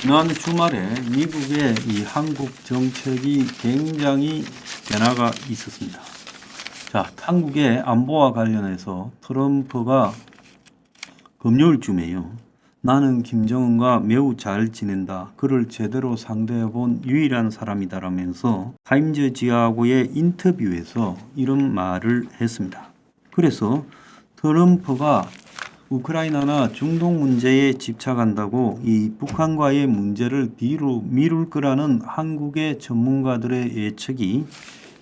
지난 주말에 미국의 이 한국 정책이 굉장히 변화가 있었습니다. 자, 한국의 안보와 관련해서 트럼프가 금요일쯤에요. 나는 김정은과 매우 잘 지낸다. 그를 제대로 상대해 본 유일한 사람이다라면서 타임즈지하고의 인터뷰에서 이런 말을 했습니다. 그래서 트럼프가 우크라이나나 중동 문제에 집착한다고 이 북한과의 문제를 뒤로 미룰 거라는 한국의 전문가들의 예측이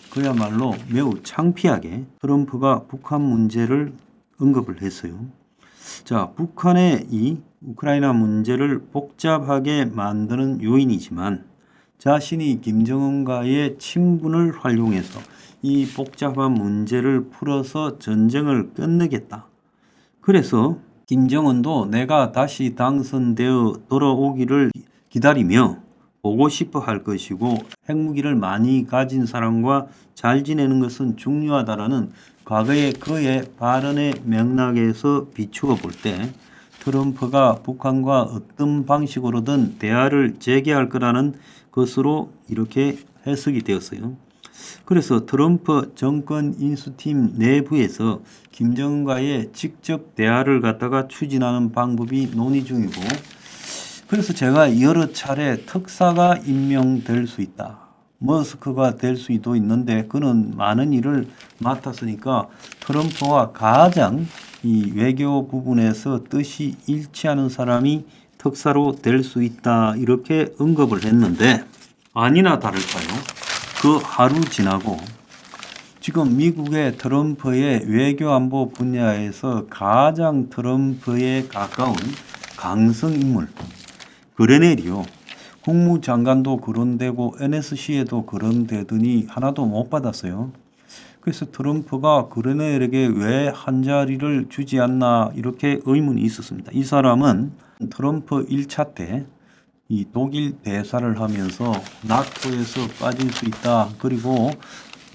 그야말로 매우 창피하게 트럼프가 북한 문제를 언급을 했어요. 자, 북한의 이 우크라이나 문제를 복잡하게 만드는 요인이지만 자신이 김정은과의 친분을 활용해서 이 복잡한 문제를 풀어서 전쟁을 끝내겠다. 그래서 김정은도 내가 다시 당선되어 돌아오기를 기다리며 보고 싶어 할 것이고 핵무기를 많이 가진 사람과 잘 지내는 것은 중요하다라는 과거의 그의 발언의 맥락에서 비추어 볼 때 트럼프가 북한과 어떤 방식으로든 대화를 재개할 거라는 것으로 이렇게 해석이 되었어요. 그래서 트럼프 정권 인수팀 내부에서 김정은과의 직접 대화를 갖다가 추진하는 방법이 논의 중이고, 그래서 제가 여러 차례 특사가 임명될 수 있다. 머스크가 될 수도 있는데 그는 많은 일을 맡았으니까 트럼프와 가장 이 외교 부분에서 뜻이 일치하는 사람이 특사로 될 수 있다. 이렇게 언급을 했는데 아니나 다를까요? 그 하루 지나고 지금 미국의 트럼프의 외교 안보 분야에서 가장 트럼프에 가까운 강성 인물 그레넬이요. 국무장관도 그런데고 NSC에도 그런데더니 하나도 못 받았어요. 그래서 트럼프가 그레넬에게 왜 한 자리를 주지 않나 이렇게 의문이 있었습니다. 이 사람은 트럼프 1차 때 이 독일 대사를 하면서 나토에서 빠질 수 있다. 그리고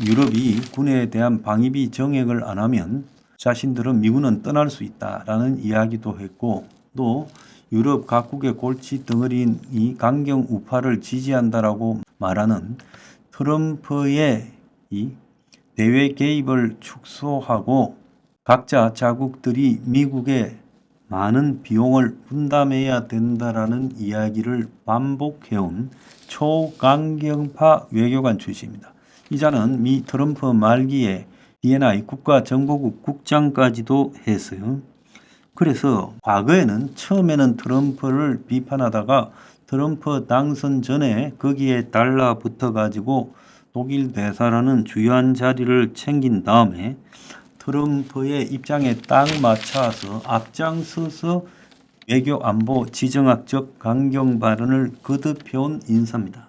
유럽이 군에 대한 방위비 정액을 안 하면 자신들은 미군은 떠날 수 있다라는 이야기도 했고, 또 유럽 각국의 골치 덩어리인 이 강경 우파를 지지한다라고 말하는 트럼프의 이 대외 개입을 축소하고 각자 자국들이 미국에 많은 비용을 분담해야 된다라는 이야기를 반복해온 초강경파 외교관 출신입니다. 이자는 미 트럼프 말기에 DNI 국가정보국 국장까지도 했어요. 그래서 과거에는 처음에는 트럼프를 비판하다가 트럼프 당선 전에 거기에 달라붙어 가지고 독일 대사라는 주요한 자리를 챙긴 다음에 트럼프의 입장에 딱 맞춰서 앞장서서 외교 안보 지정학적 강경 발언을 거듭해온 인사입니다.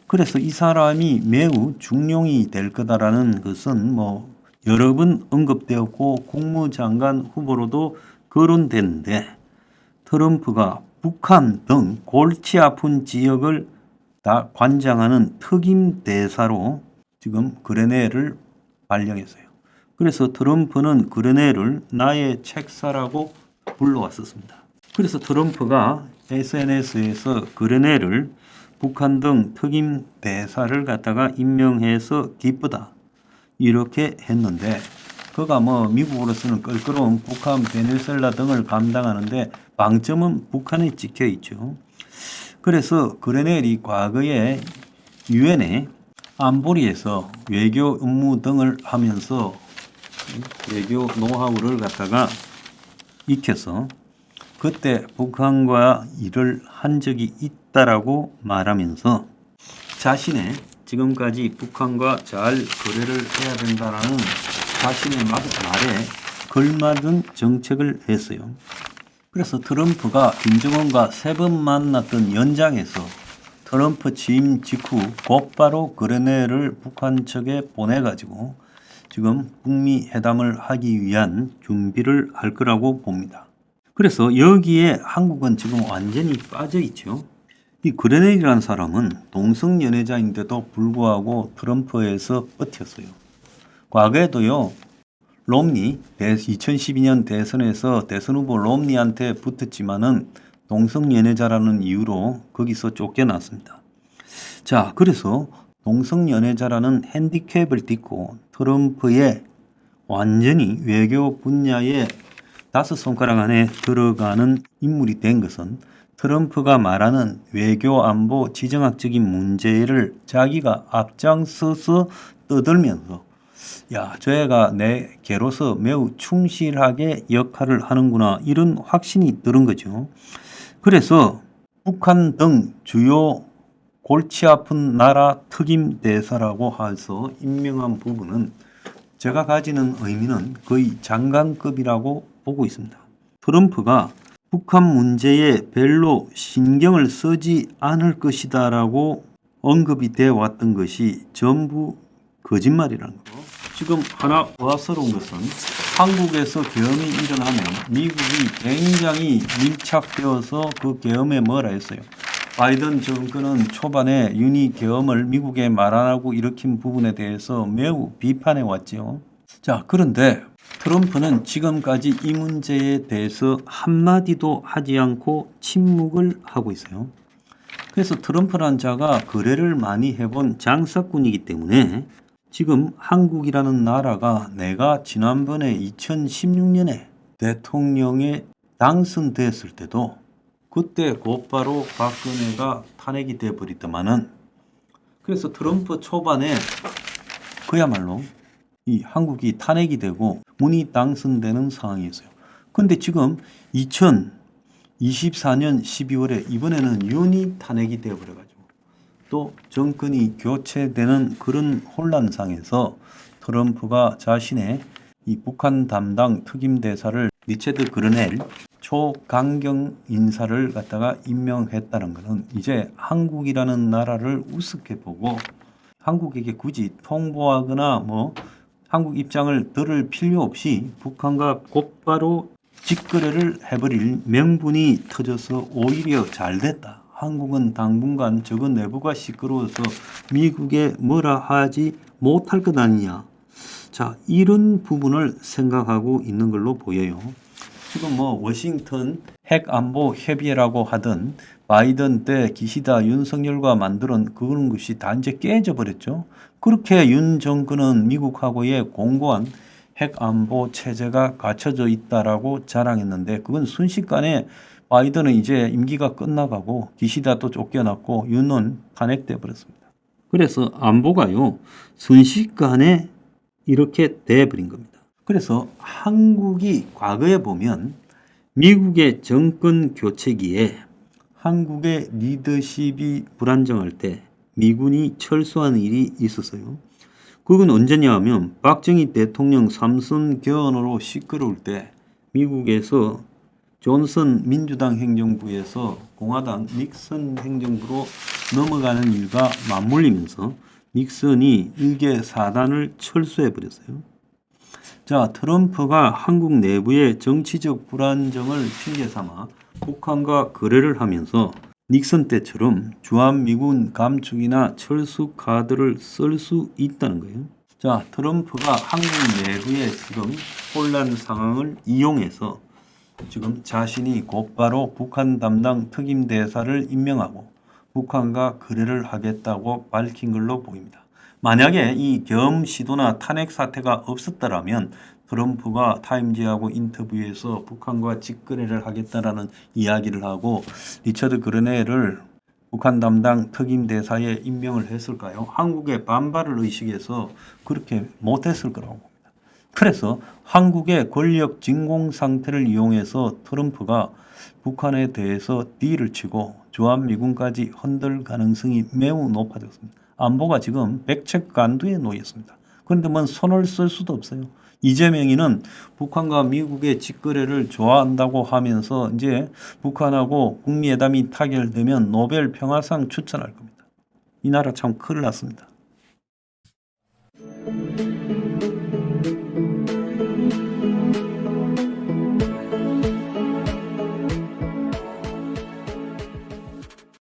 그래서 이 사람이 매우 중용이 될 거다라는 것은 뭐 여러 번 언급되었고 국무장관 후보로도 거론됐는데, 트럼프가 북한 등 골치 아픈 지역을 다 관장하는 특임 대사로 지금 그레넬을 발령했어요. 그래서 트럼프는 그레넬을 나의 책사라고 불러왔었습니다. 그래서 트럼프가 SNS에서 그레넬을 북한 등 특임 대사를 갖다가 임명해서 기쁘다 이렇게 했는데, 그가 뭐 미국으로서는 껄끄러운 북한, 베네수엘라 등을 감당하는데 방점은 북한에 찍혀 있죠. 그래서 그레넬이 과거에 유엔의 안보리에서 외교 업무 등을 하면서 외교 노하우를 갖다가 익혀서 그때 북한과 일을 한 적이 있다라고 말하면서 자신의 지금까지 북한과 잘 거래를 해야 된다라는 자신의 말에 걸맞은 정책을 했어요. 그래서 트럼프가 김정은과 3번 만났던 연장에서 트럼프 취임 직후 곧바로 그레넬을 북한 측에 보내가지고 지금 북미 회담을 하기 위한 준비를 할 거라고 봅니다. 그래서 여기에 한국은 지금 완전히 빠져 있죠. 이 그레넬이라는 사람은 동성 연애자인데도 불구하고 트럼프에서 버텼어요. 과거에도요, 롬니 2012년 대선에서 대선 후보 롬니한테 붙었지만은 동성연애자라는 이유로 거기서 쫓겨났습니다. 자, 그래서 동성연애자라는 핸디캡을 딛고 트럼프의 완전히 외교 분야에 5손가락 안에 들어가는 인물이 된 것은 트럼프가 말하는 외교 안보 지정학적인 문제를 자기가 앞장서서 떠들면서 야, 저 애가 내 개로서 매우 충실하게 역할을 하는구나 이런 확신이 들은 거죠. 그래서 북한 등 주요 골치 아픈 나라 특임 대사라고 해서 임명한 부분은 제가 가지는 의미는 거의 장관급이라고 보고 있습니다. 트럼프가 북한 문제에 별로 신경을 쓰지 않을 것이다라고 언급이 되어 왔던 것이 전부 거짓말이라는 거. 지금 하나 와서로운 것은 한국에서 계엄이 일어나면 미국이 굉장히 밀착되어서 그 계엄에 뭐라 했어요. 바이든 정권은 초반에 윤희 계엄을 미국에 말 안 하고 일으킨 부분에 대해서 매우 비판해 왔죠. 자, 그런데 트럼프는 지금까지 이 문제에 대해서 한마디도 하지 않고 침묵을 하고 있어요. 그래서 트럼프란 자가 거래를 많이 해본 장사꾼이기 때문에 지금 한국이라는 나라가 내가 지난번에 2016년에 대통령에 당선됐을 때도 그때 곧바로 박근혜가 탄핵이 돼버리더만은 그래서 트럼프 초반에 그야말로 이 한국이 탄핵이 되고 문이 당선되는 상황이었어요. 근데 지금 2024년 12월에 이번에는 윤이 탄핵이 되어버려가지고 또 정권이 교체되는 그런 혼란상에서 트럼프가 자신의 이 북한 담당 특임 대사를 리처드 그르넬 초강경 인사를 갖다가 임명했다는 것은 이제 한국이라는 나라를 우습게 보고 한국에게 굳이 통보하거나 뭐 한국 입장을 들을 필요 없이 북한과 곧바로 직거래를 해버릴 명분이 터져서 오히려 잘 됐다. 한국은 당분간 저거 내부가 시끄러워서 미국에 뭐라 하지 못할 것 아니냐. 자, 이런 부분을 생각하고 있는 걸로 보여요. 지금 뭐 워싱턴 핵안보 협의회라고 하던 바이든 때 기시다 윤석열과 만드는 그런 것이 다 이제 깨져 버렸죠. 그렇게 윤 정권은 미국하고의 공고한 핵안보 체제가 갖춰져 있다라고 자랑했는데 그건 순식간에 바이든은 이제 임기가 끝나가고 기시다도 쫓겨났고 윤은 탄핵돼 버렸습니다. 그래서 안보가요 순식간에 이렇게 돼버린 겁니다. 그래서 한국이 과거에 보면 미국의 정권 교체기에 한국의 리더십이 불안정할 때 미군이 철수하는 일이 있었어요. 그건 언제냐 하면 박정희 대통령 삼선 개헌으로 시끄러울 때 미국에서 존슨 민주당 행정부에서 공화당 닉슨 행정부로 넘어가는 일과 맞물리면서 닉슨이 일개 사단을 철수해 버렸어요. 자, 트럼프가 한국 내부의 정치적 불안정을 핑계 삼아 북한과 거래를 하면서 닉슨 때처럼 주한미군 감축이나 철수 카드를 쓸 수 있다는 거예요. 자, 트럼프가 한국 내부의 지금 혼란 상황을 이용해서 지금 자신이 곧바로 북한 담당 특임 대사를 임명하고 북한과 거래를 하겠다고 밝힌 걸로 보입니다. 만약에 이 계엄 시도나 탄핵 사태가 없었더라면 트럼프가 타임지하고 인터뷰에서 북한과 직거래를 하겠다라는 이야기를 하고 리처드 그르넬을 북한 담당 특임 대사에 임명을 했을까요? 한국의 반발을 의식해서 그렇게 못했을 거라고 봅니다. 그래서 한국의 권력 진공 상태를 이용해서 트럼프가 북한에 대해서 딜을 치고 주한미군까지 흔들 가능성이 매우 높아졌습니다. 안보가 지금 백척간두에 놓였습니다. 그런데 뭐 손을 쓸 수도 없어요. 이재명이는 북한과 미국의 직거래를 좋아한다고 하면서 이제 북한하고 북미회담이 타결되면 노벨 평화상 추천할 겁니다. 이 나라 참 큰일 났습니다.